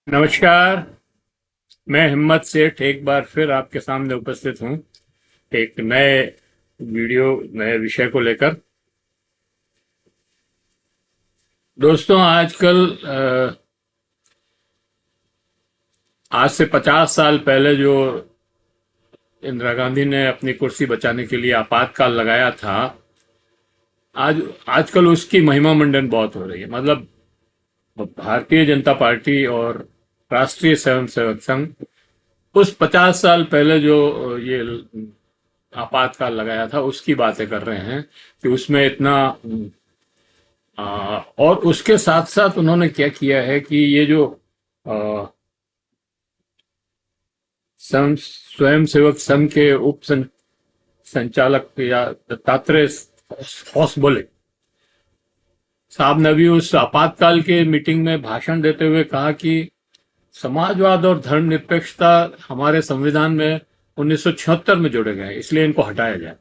नमस्कार। मैं हिम्मत सेठ एक बार फिर आपके सामने उपस्थित हूँ एक नए वीडियो नए विषय को लेकर। दोस्तों, आजकल आज से 50 साल पहले जो इंदिरा गांधी ने अपनी कुर्सी बचाने के लिए आपातकाल लगाया था, आज आजकल उसकी महिमा मंडन बहुत हो रही है। मतलब भारतीय जनता पार्टी और राष्ट्रीय स्वयंसेवक संघ उस 50 साल पहले जो ये आपातकाल लगाया था उसकी बातें कर रहे हैं कि उसमें इतना और उसके साथ साथ उन्होंने क्या किया है कि ये जो आ, स्वयंसेवक संघ के संचालक या दत्तात्रेय होसबोले साहब ने भी उस आपातकाल के मीटिंग में भाषण देते हुए कहा कि समाजवाद और धर्मनिरपेक्षता हमारे संविधान में 1976 में जोड़े गए हैं, इसलिए इनको हटाया जाए।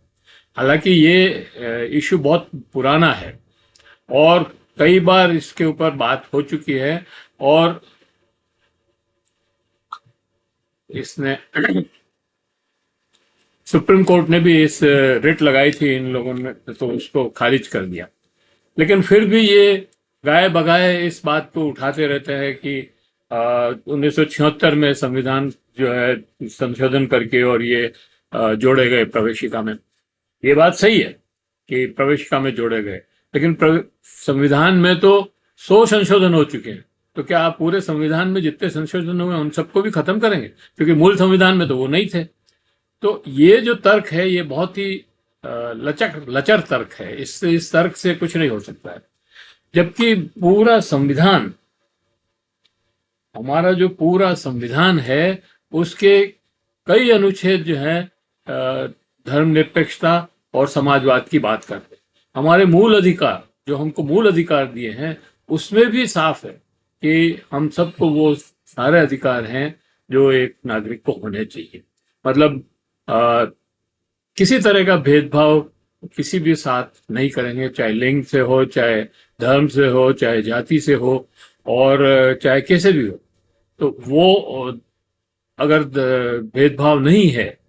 हालांकि ये इशू बहुत पुराना है और कई बार इसके ऊपर बात हो चुकी है और इसने सुप्रीम कोर्ट ने भी इस रिट लगाई थी इन लोगों ने, तो उसको खारिज कर दिया। लेकिन फिर भी ये गाए बगाए इस बात को उठाते रहते हैं कि 1976 में संविधान जो है संशोधन करके और ये जोड़े गए प्रवेशिका में। ये बात सही है कि प्रवेशिका में जोड़े गए, लेकिन संविधान में तो 100 संशोधन हो चुके हैं। तो क्या आप पूरे संविधान में जितने संशोधन हुए उन सबको भी खत्म करेंगे? क्योंकि मूल संविधान में तो वो नहीं थे। तो ये जो तर्क है ये बहुत ही लचर तर्क है। इस तर्क से कुछ नहीं हो सकता है। जबकि पूरा संविधान, हमारा जो पूरा संविधान है, उसके कई अनुच्छेद जो है धर्मनिरपेक्षता और समाजवाद की बात करते हैं। हमारे मूल अधिकार, जो हमको मूल अधिकार दिए हैं, उसमें भी साफ है कि हम सबको वो सारे अधिकार हैं जो एक नागरिक को होने चाहिए। मतलब किसी तरह का भेदभाव किसी भी साथ नहीं करेंगे, चाहे लिंग से हो, चाहे धर्म से हो, चाहे जाति से हो और चाहे कैसे भी हो। तो वो अगर भेदभाव नहीं है,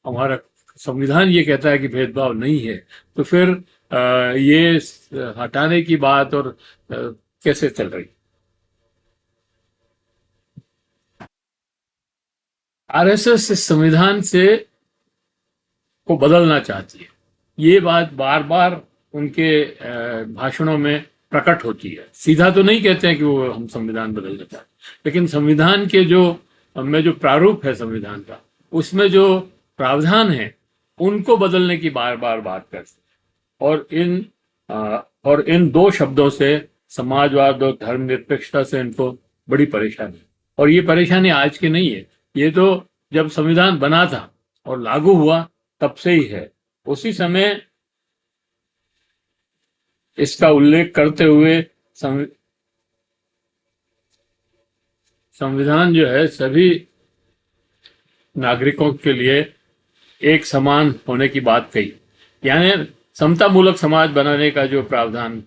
हमारा संविधान ये कहता है कि भेदभाव नहीं है, तो फिर ये हटाने की बात और कैसे चल रही? आरएसएस इस संविधान से को बदलना चाहती है। ये बात बार बार उनके भाषणों में प्रकट होती है। सीधा तो नहीं कहते हैं कि वो हम संविधान बदलना चाहते हैं, लेकिन संविधान के जो में जो प्रारूप है संविधान का, उसमें जो प्रावधान है उनको बदलने की बार बार बात करते हैं। और इन दो शब्दों से, समाजवाद और धर्मनिरपेक्षता से, इनको बड़ी परेशानी है। और ये परेशानी आज की नहीं है, ये तो जब संविधान बना था और लागू हुआ तब से ही है। उसी समय इसका उल्लेख करते हुए संविधान जो है सभी नागरिकों के लिए एक समान होने की बात कही। यानी समता मूलक समाज बनाने का जो प्रावधान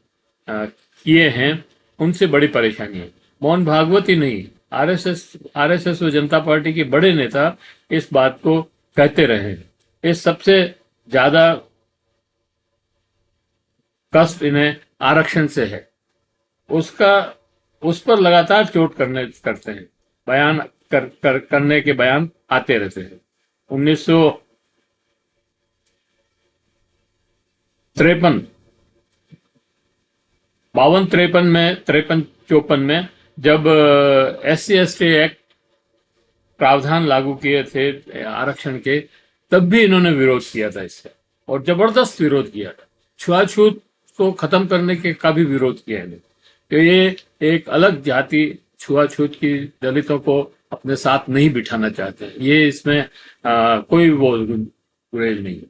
किए हैं, उनसे बड़ी परेशानी है। मोहन भागवत ही नहीं, आरएसएस व जनता पार्टी के बड़े नेता इस बात को कहते रहे हैं। इस सबसे ज्यादा कष्ट इन्हें आरक्षण से है। उसका उस पर लगातार चोट करते हैं। बयान करने के बयान आते रहते हैं। 1953 52 53 में, 53 54 में जब SC ST एक्ट प्रावधान लागू किए थे आरक्षण के, तब भी इन्होंने विरोध किया था इससे, और जबरदस्त विरोध किया था। छुआछूत को खत्म करने के का भी विरोध किया है। तो ये एक अलग जाति, छुआछूत की, दलितों को अपने साथ नहीं बिठाना चाहते। ये इसमें कोई वो गुरेज नहीं है।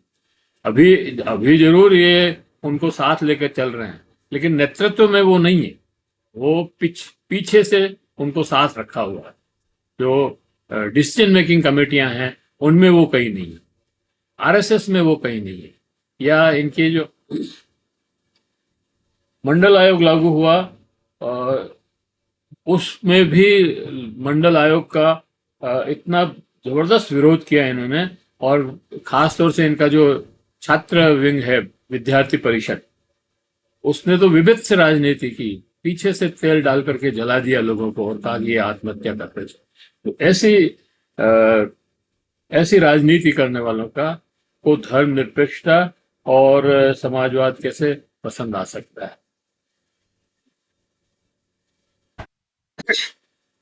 अभी अभी जरूर ये उनको साथ लेकर चल रहे हैं, लेकिन नेतृत्व में वो नहीं है। वो पीछे से उनको साथ रखा हुआ है। जो डिसीजन मेकिंग कमेटियां हैं उनमें वो कहीं नहीं है, आरएसएस में वो कहीं नहीं है। या इनके जो मंडल आयोग लागू हुआ, उसमें भी मंडल आयोग का इतना जबरदस्त विरोध किया इन्होंने, और खास तौर से इनका जो छात्र विंग है, विद्यार्थी परिषद, उसने तो विभिन्न से राजनीति की, पीछे से तेल डाल करके जला दिया लोगों को और कहा कि ये आत्महत्या कर रहे थे। तो ऐसी राजनीति करने वालों का को धर्मनिरपेक्षता और समाजवाद कैसे पसंद आ सकता है।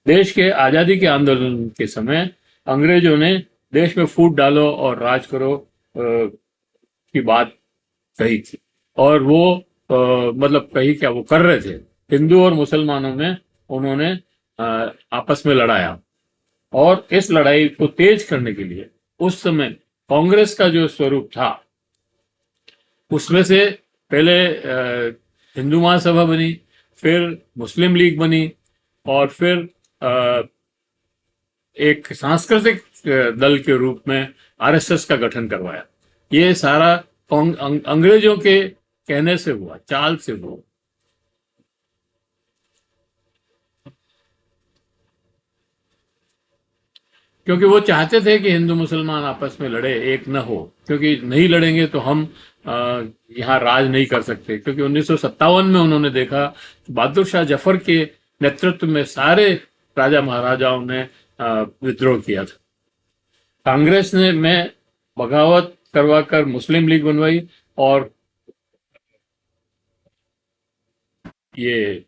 देश के आजादी के आंदोलन के समय अंग्रेजों ने देश में फूट डालो और राज करो की बात कही थी, और वो मतलब कही क्या, वो कर रहे थे। हिंदू और मुसलमानों में उन्होंने आपस में लड़ाया, और इस लड़ाई को तेज करने के लिए उस समय कांग्रेस का जो स्वरूप था, उसमें से पहले हिंदू महासभा बनी, फिर मुस्लिम लीग बनी, और फिर एक सांस्कृतिक दल के रूप में आरएसएस का गठन करवाया। ये सारा अंग्रेजों के कहने से हुआ, चाल से हुआ। क्योंकि वो चाहते थे कि हिंदू मुसलमान आपस में लड़े, एक न हो, क्योंकि नहीं लड़ेंगे तो हम यहाँ राज नहीं कर सकते। क्योंकि 1957 में उन्होंने देखा, बहादुर शाह जफर के नेतृत्व में सारे राजा महाराजाओं ने विद्रोह किया था। कांग्रेस ने में बगावत करवाकर मुस्लिम लीग बनवाई, और ये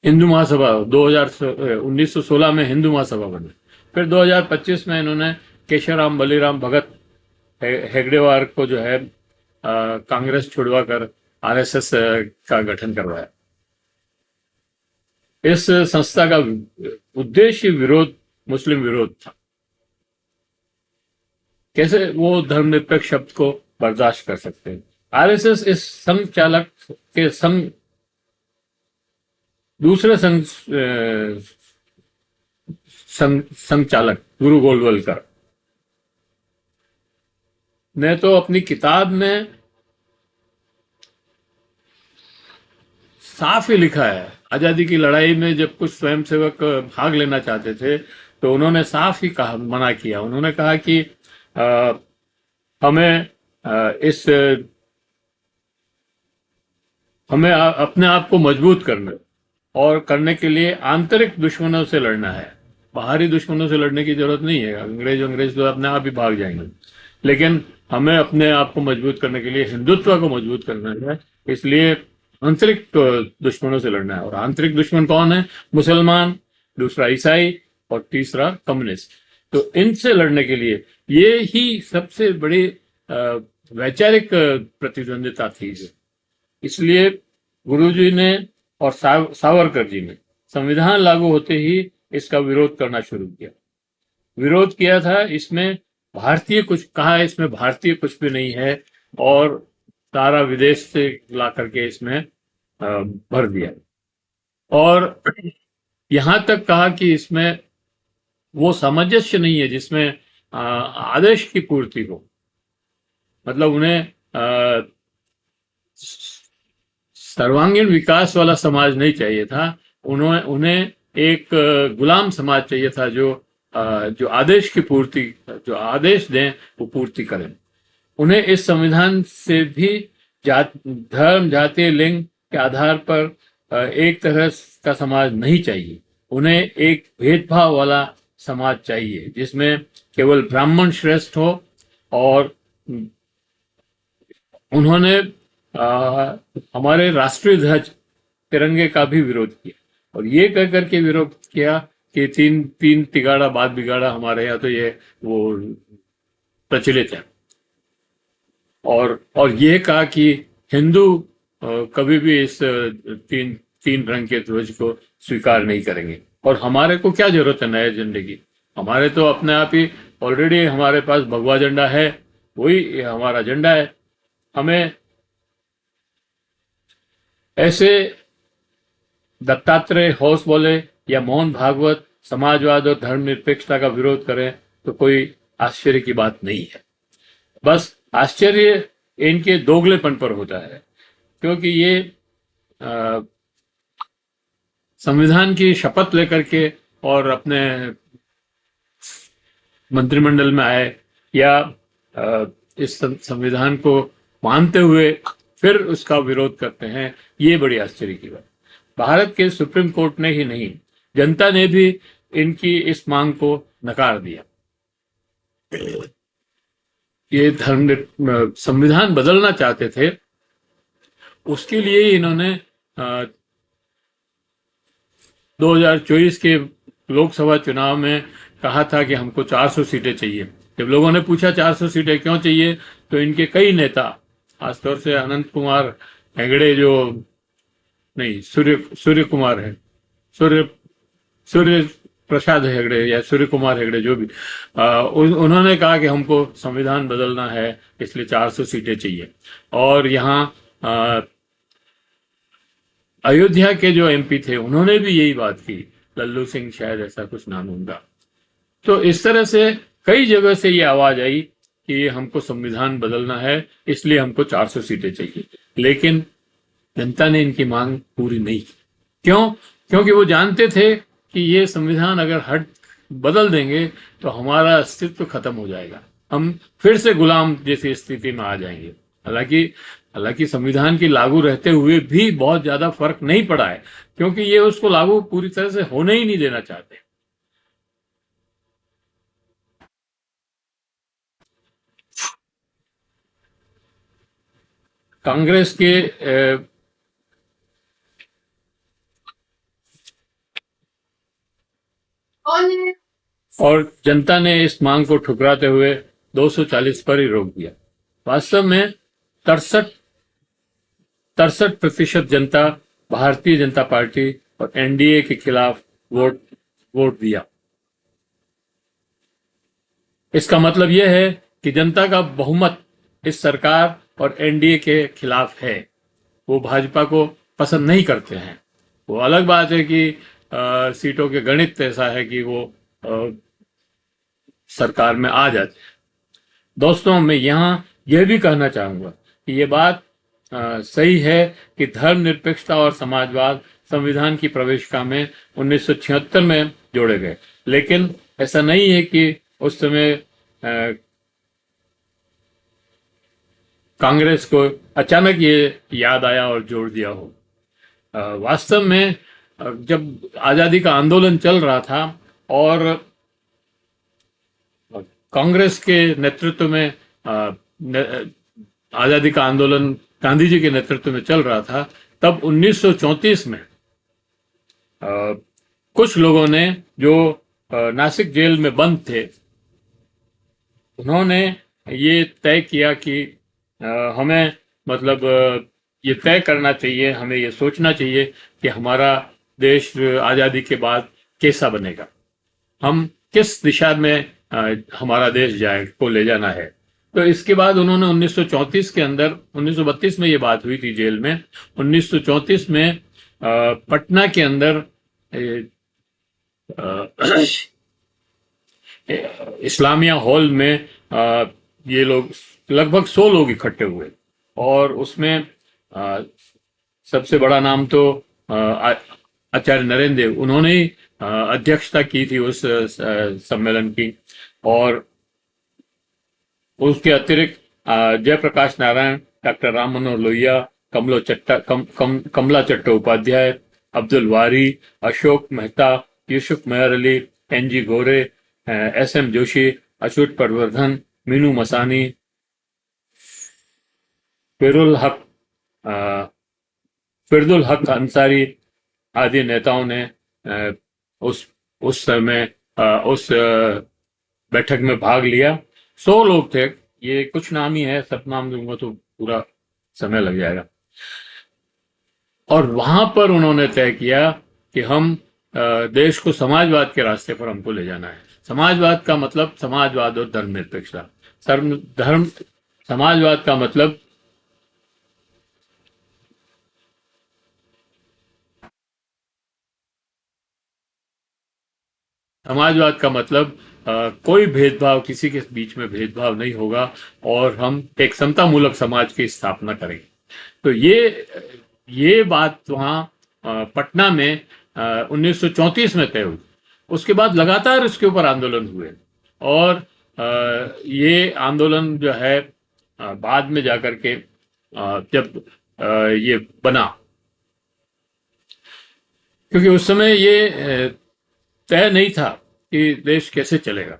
हिंदू महासभा 1916 में हिंदू महासभा बनी। फिर 2025 में इन्होंने केशवराम बलिराम भगत हेगड़ेवार को जो है कांग्रेस छुड़वा कर आरएसएस का गठन करवाया। इस संस्था का उद्देश्य विरोध, मुस्लिम विरोध था। कैसे वो धर्मनिरपेक्ष शब्द को बर्दाश्त कर सकते हैं। आरएसएस इस संघ चालक के दूसरे संघ चालक गुरु गोलवलकर ने तो अपनी किताब में साफ ही लिखा है, आजादी की लड़ाई में जब कुछ स्वयंसेवक भाग लेना चाहते थे तो उन्होंने साफ ही कहा, मना किया। उन्होंने कहा कि हमें अपने आप को मजबूत करने के लिए आंतरिक दुश्मनों से लड़ना है। बाहरी दुश्मनों से लड़ने की जरूरत नहीं है, अंग्रेज तो अपने आप ही भाग जाएंगे। लेकिन हमें अपने आप को मजबूत करने के लिए हिंदुत्व को मजबूत करना है, इसलिए आंतरिक दुश्मनों से लड़ना है। और आंतरिक दुश्मन कौन है? मुसलमान, दूसरा ईसाई, और तीसरा कम्युनिस्ट। तो इनसे लड़ने के लिए ये ही सबसे बड़ी वैचारिक प्रतिद्वंदिता थी। इसलिए गुरुजी ने और सावरकर जी ने संविधान लागू होते ही इसका विरोध करना शुरू किया। विरोध किया था, इसमें भारतीय कुछ भी नहीं है, और सारा विदेश से ला करके इसमें भर दिया। और यहां तक कहा कि इसमें वो सामंजस्य नहीं है जिसमें आदेश की पूर्ति हो। मतलब उन्हें सर्वांगीण विकास वाला समाज नहीं चाहिए था, उन्हें एक गुलाम समाज चाहिए था जो आदेश की पूर्ति, जो आदेश दें वो पूर्ति करें। उन्हें इस संविधान से भी धर्म, जाति, लिंग के आधार पर एक तरह का समाज नहीं चाहिए। उन्हें एक भेदभाव वाला समाज चाहिए जिसमें केवल ब्राह्मण श्रेष्ठ हो। और उन्होंने हमारे राष्ट्रीय ध्वज तिरंगे का भी विरोध किया, और ये कह करके विरोध किया कि तीन तिगाड़ा बाद बिगाड़ा, हमारे यहाँ तो ये वो प्रचलित है। और ये कहा कि हिंदू कभी भी इस तीन रंग के ध्वज को स्वीकार नहीं करेंगे। और हमारे को क्या जरूरत है नए झंडे की? हमारे तो अपने आप ही ऑलरेडी हमारे पास भगवा झंडा है, वही हमारा झंडा है। हमें ऐसे दत्तात्रेय होश बोले या मोहन भागवत समाजवाद और धर्मनिरपेक्षता का विरोध करें तो कोई आश्चर्य की बात नहीं है। बस आश्चर्य इनके दोगलेपन पर होता है, क्योंकि ये संविधान की शपथ लेकर के और अपने मंत्रिमंडल में आए या इस संविधान को मानते हुए फिर उसका विरोध करते हैं, ये बड़ी आश्चर्य की बात। भारत के सुप्रीम कोर्ट ने ही नहीं, जनता ने भी इनकी इस मांग को नकार दिया। ये संविधान बदलना चाहते थे, उसके लिए ही इन्होंने 2024 के लोकसभा चुनाव में कहा था कि हमको 400 सीटें चाहिए। जब लोगों ने पूछा 400 सीटें क्यों चाहिए, तो इनके कई नेता, खासतौर से अनंत कुमार हेगड़े, जो नहीं सूर्य कुमार है, सूर्य प्रसाद हेगड़े या सूर्य कुमार हेगड़े, जो भी, उन्होंने कहा कि हमको संविधान बदलना है, इसलिए 400 सीटें चाहिए। और यहाँ अयोध्या के जो एमपी थे, उन्होंने भी यही बात की, लल्लू सिंह शायद ऐसा कुछ नाम उनका। तो इस तरह से कई जगह से ये आवाज आई कि हमको संविधान बदलना है, इसलिए हमको 400 सीटें चाहिए। लेकिन जनता ने इनकी मांग पूरी नहीं की। क्यों? क्योंकि वो जानते थे कि ये संविधान अगर बदल देंगे तो हमारा अस्तित्व खत्म हो जाएगा, हम फिर से गुलाम जैसी स्थिति में आ जाएंगे। हालांकि संविधान की लागू रहते हुए भी बहुत ज्यादा फर्क नहीं पड़ा है, क्योंकि ये उसको लागू पूरी तरह से होने ही नहीं देना चाहते। कांग्रेस के और जनता ने इस मांग को ठुकराते हुए 240 पर ही रोक दिया। वास्तव में 63% जनता भारतीय जनता पार्टी और एनडीए के खिलाफ वोट दिया। इसका मतलब यह है कि जनता का बहुमत इस सरकार और एनडीए के खिलाफ है। वो भाजपा को पसंद नहीं करते हैं। वो अलग बात है कि सीटों के गणित ऐसा है कि वो सरकार में आ जाते हैं। दोस्तों, मैं यहाँ यह भी कहना चाहूंगा कि ये बात सही है कि धर्मनिरपेक्षता और समाजवाद संविधान की प्रवेशिका में 1976 में जोड़े गए, लेकिन ऐसा नहीं है कि उस समय कांग्रेस को अचानक ये याद आया और जोड़ दिया हो। वास्तव में जब आजादी का आंदोलन चल रहा था और कांग्रेस के नेतृत्व में आजादी का आंदोलन गांधी जी के नेतृत्व में चल रहा था, तब 1934 में कुछ लोगों ने, जो नासिक जेल में बंद थे, उन्होंने ये तय किया कि हमें ये तय करना चाहिए, हमें ये सोचना चाहिए कि हमारा देश आजादी के बाद कैसा बनेगा, हम किस दिशा में हमारा देश को ले जाना है। तो इसके बाद उन्होंने 1934 के अंदर, 1932 में ये बात हुई थी जेल में, 1934 में पटना के अंदर इस्लामिया हॉल में ये लोग, लगभग 100 लोग इकट्ठे हुए, और उसमें सबसे बड़ा नाम तो आचार्य नरेंद्र देव, उन्होंने ही अध्यक्षता की थी उस सम्मेलन की। और उसके अतिरिक्त जयप्रकाश नारायण, डॉक्टर राम मनोहर लोहिया, कमला चट्टोपाध्याय, अब्दुल वारी, अशोक मेहता, यूसुफ मेहर अली, एनजी गोरे, एसएम जोशी, अछूत पटवर्धन, मीनू मसानी, फिरदुल हक अंसारी आदि नेताओं ने उस समय उस बैठक में भाग लिया। 100 लोग थे। ये कुछ नाम ही है, सब नाम दूंगा तो पूरा समय लग जाएगा। और वहां पर उन्होंने तय किया कि हम देश को समाजवाद के रास्ते पर हमको ले जाना है। समाजवाद का मतलब समाजवाद और धर्मनिरपेक्षता। समाजवाद का मतलब कोई भेदभाव, किसी के बीच में भेदभाव नहीं होगा, और हम एक समतामूलक समाज की स्थापना करेंगे। तो ये बात वहां पटना में 1934 में तय हुई। उसके बाद लगातार इसके ऊपर आंदोलन हुए और ये आंदोलन जो है बाद में जाकर के जब ये बना, क्योंकि उस समय ये तय नहीं था कि देश कैसे चलेगा,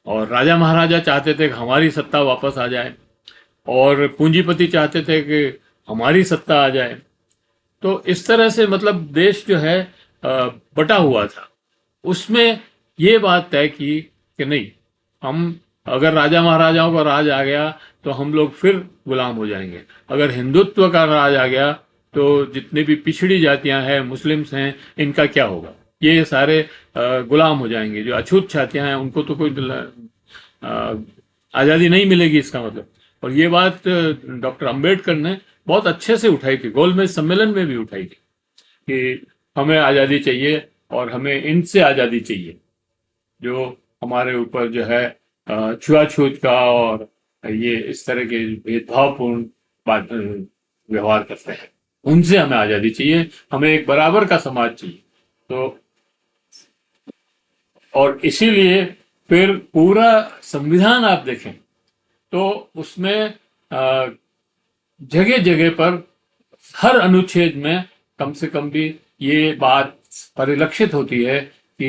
और राजा महाराजा चाहते थे कि हमारी सत्ता वापस आ जाए और पूंजीपति चाहते थे कि हमारी सत्ता आ जाए। तो इस तरह से मतलब देश जो है बटा हुआ था। उसमें ये बात तय की कि नहीं, हम अगर राजा महाराजाओं का राज आ गया तो हम लोग फिर गुलाम हो जाएंगे, अगर हिंदुत्व का राज आ गया तो जितनी भी पिछड़ी जातियां हैं, मुस्लिम्स हैं, इनका क्या होगा, ये सारे गुलाम हो जाएंगे। जो अछूत जातियां हैं उनको तो कोई आज़ादी नहीं मिलेगी, इसका मतलब। और ये बात डॉक्टर अंबेडकर ने बहुत अच्छे से उठाई थी, गोलमेज सम्मेलन में भी उठाई थी कि हमें आज़ादी चाहिए और हमें इनसे आज़ादी चाहिए जो हमारे ऊपर जो है छुआछूत का और ये इस तरह के भेदभावपूर्ण व्यवहार करते हैं, उनसे हमें आज़ादी चाहिए, हमें एक बराबर का समाज चाहिए। तो और इसीलिए फिर पूरा संविधान आप देखें तो उसमें जगह जगह पर हर अनुच्छेद में कम से कम भी ये बात परिलक्षित होती है कि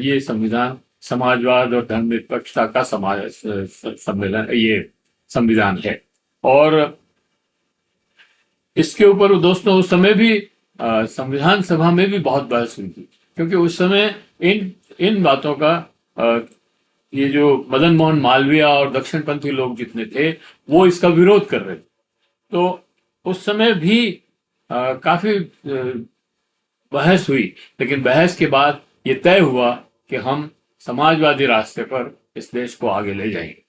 ये संविधान समाजवाद और धर्मनिरपेक्षता का सम्मेलन, ये संविधान है। और इसके ऊपर दोस्तों उस समय भी संविधान सभा में भी बहुत बहस हुई थी, क्योंकि उस समय इन बातों का ये जो मदन मोहन मालवीय और दक्षिणपंथी लोग जितने थे वो इसका विरोध कर रहे थे। तो उस समय भी काफी बहस हुई, लेकिन बहस के बाद ये तय हुआ कि हम समाजवादी रास्ते पर इस देश को आगे ले जाएंगे,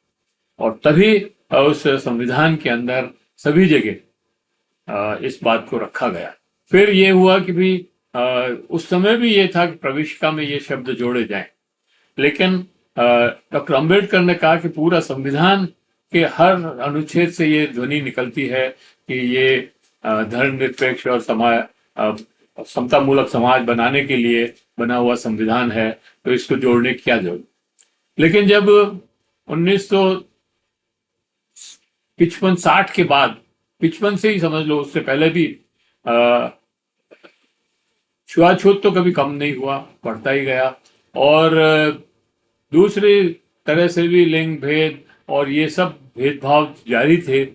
और तभी उस संविधान के अंदर सभी जगह इस बात को रखा गया। फिर ये हुआ कि भी उस समय भी ये था कि प्रविष्टिका में ये शब्द जोड़े जाएं, लेकिन डॉक्टर अंबेडकर ने कहा कि पूरा संविधान के हर अनुच्छेद से ये ध्वनि निकलती है कि ये धर्मनिरपेक्ष और समतामूलक समाज बनाने के लिए बना हुआ संविधान है, तो इसको जोड़ने की क्या जरूरत। लेकिन जब 1955-60 के बाद, 55 से ही समझ लो, उससे पहले भी छुआछूत तो कभी कम नहीं हुआ, बढ़ता ही गया, और दूसरी तरह से भी लिंग भेद और ये सब भेदभाव जारी थे।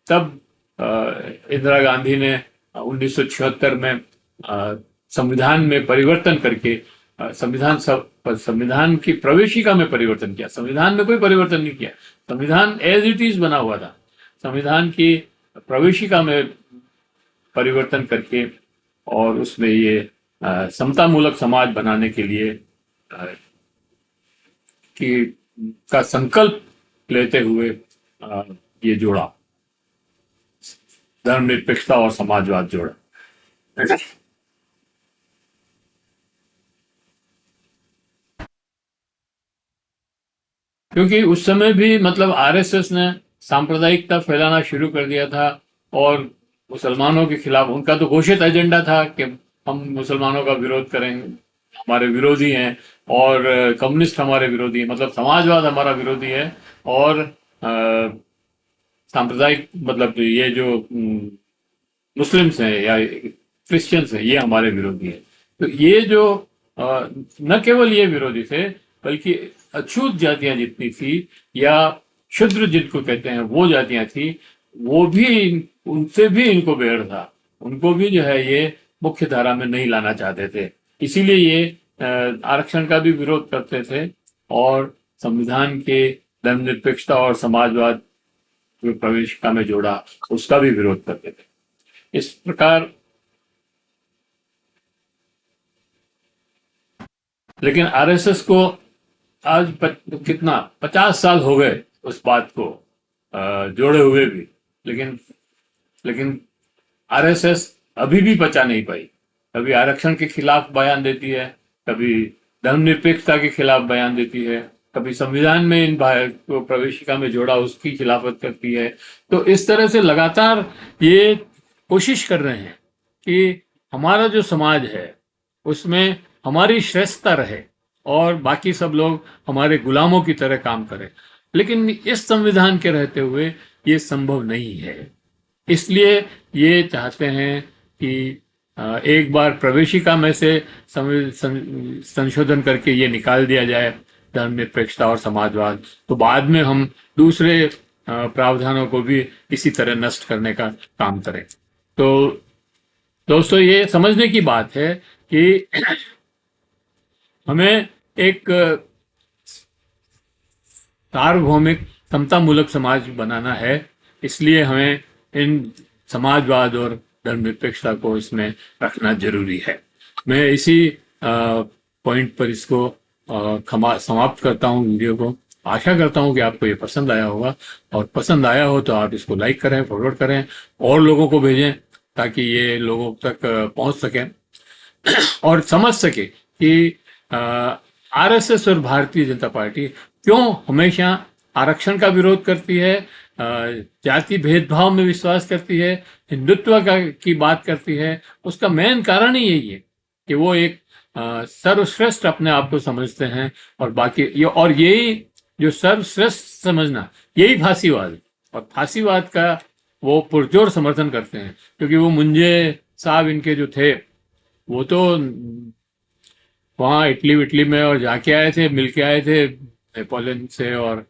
तब इंदिरा गांधी ने 1976 में संविधान में परिवर्तन करके संविधान की प्रवेशिका में परिवर्तन किया। संविधान में कोई परिवर्तन नहीं किया, संविधान एज इट इज बना हुआ था। संविधान की प्रवेशिका में परिवर्तन करके और उसमें ये समतामूलक समाज बनाने के लिए का संकल्प लेते हुए ये जोड़ा, धर्मनिरपेक्षता और समाजवाद जोड़ा। क्योंकि उस समय भी मतलब आरएसएस ने सांप्रदायिकता फैलाना शुरू कर दिया था और मुसलमानों के खिलाफ उनका तो घोषित एजेंडा था कि हम मुसलमानों का विरोध करेंगे, हमारे विरोधी हैं, और कम्युनिस्ट हमारे विरोधी हैं, मतलब समाजवाद हमारा विरोधी है, और सांप्रदायिक मतलब ये जो मुस्लिम्स हैं या क्रिश्चियंस हैं ये हमारे विरोधी हैं। तो ये जो न केवल ये विरोधी थे बल्कि अछूत जातियां जितनी थी या शूद्र जिनको कहते हैं वो जातियां थी, वो भी उनसे भी इनको बैर था, उनको भी जो है ये मुख्य धारा में नहीं लाना चाहते थे। इसीलिए ये आरक्षण का भी विरोध करते थे और संविधान के धर्मनिरपेक्षता और समाजवाद जो प्रवेशिका में जोड़ा उसका भी विरोध करते थे। इस प्रकार लेकिन आरएसएस को आज कितना 50 साल हो गए उस बात को जोड़े हुए भी, लेकिन आरएसएस अभी भी पचा नहीं पाई। कभी आरक्षण के खिलाफ बयान देती है, कभी धर्मनिरपेक्षता के खिलाफ बयान देती है, कभी संविधान में इन को प्रवेशिका में जोड़ा उसकी खिलाफत करती है। तो इस तरह से लगातार ये कोशिश कर रहे हैं कि हमारा जो समाज है उसमें हमारी श्रेष्ठता रहे और बाकी सब लोग हमारे गुलामों की तरह काम करें, लेकिन इस संविधान के रहते हुए ये संभव नहीं है। इसलिए ये चाहते हैं कि एक बार प्रवेशिका में से संशोधन करके ये निकाल दिया जाए धर्मनिरपेक्षता और समाजवाद, तो बाद में हम दूसरे प्रावधानों को भी इसी तरह नष्ट करने का काम करें। तो दोस्तों, ये समझने की बात है कि हमें एक सार्वभौमिक समतामूलक समाज बनाना है, इसलिए हमें इन समाजवाद और धर्मनिरपेक्षता को इसमें रखना जरूरी है। मैं इसी पॉइंट पर इसको समाप्त करता हूँ वीडियो को। आशा करता हूँ कि आपको ये पसंद आया होगा, और पसंद आया हो तो आप इसको लाइक करें, फॉरवर्ड करें और लोगों को भेजें, ताकि ये लोगों तक पहुंच सके और समझ सके कि आरएसएस और भारतीय जनता पार्टी क्यों हमेशा आरक्षण का विरोध करती है, जाति भेदभाव में विश्वास करती है, हिंदुत्व की बात करती है। उसका मेन कारण ही यही है कि वो एक सर्वश्रेष्ठ अपने आप को समझते हैं, और बाकी यही जो सर्वश्रेष्ठ समझना, यही फांसीवाद है। और फांसीवाद का वो पुरजोर समर्थन करते हैं, क्योंकि वो मुंजे साहब इनके जो थे, वो तो वहाँ इटली में और जाके आए थे, मिल के आए थे नेपोलियन से और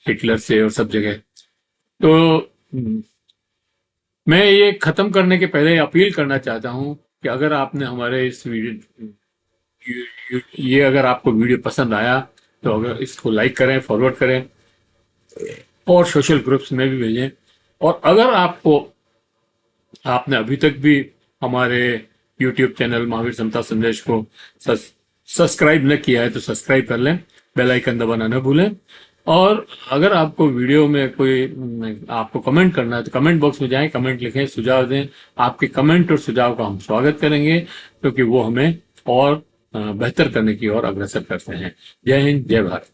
हिटलर से और सब जगह। तो मैं ये खत्म करने के पहले अपील करना चाहता हूँ कि अगर आपने हमारे इस ये अगर आपको वीडियो पसंद आया तो अगर इसको लाइक करें, फॉरवर्ड करें और सोशल ग्रुप्स में भी भेजें। और अगर आपने अभी तक भी हमारे YouTube चैनल महावीर समता संदेश को सब्सक्राइब न किया है तो सब्सक्राइब कर लें, बेल आइकन दबाना न भूलें। और अगर आपको वीडियो में कोई आपको कमेंट करना है तो कमेंट बॉक्स में जाएं, कमेंट लिखें, सुझाव दें। आपके कमेंट और सुझाव का हम स्वागत करेंगे, क्योंकि वो हमें और बेहतर करने की ओर अग्रसर करते हैं। जय हिंद, जय भारत।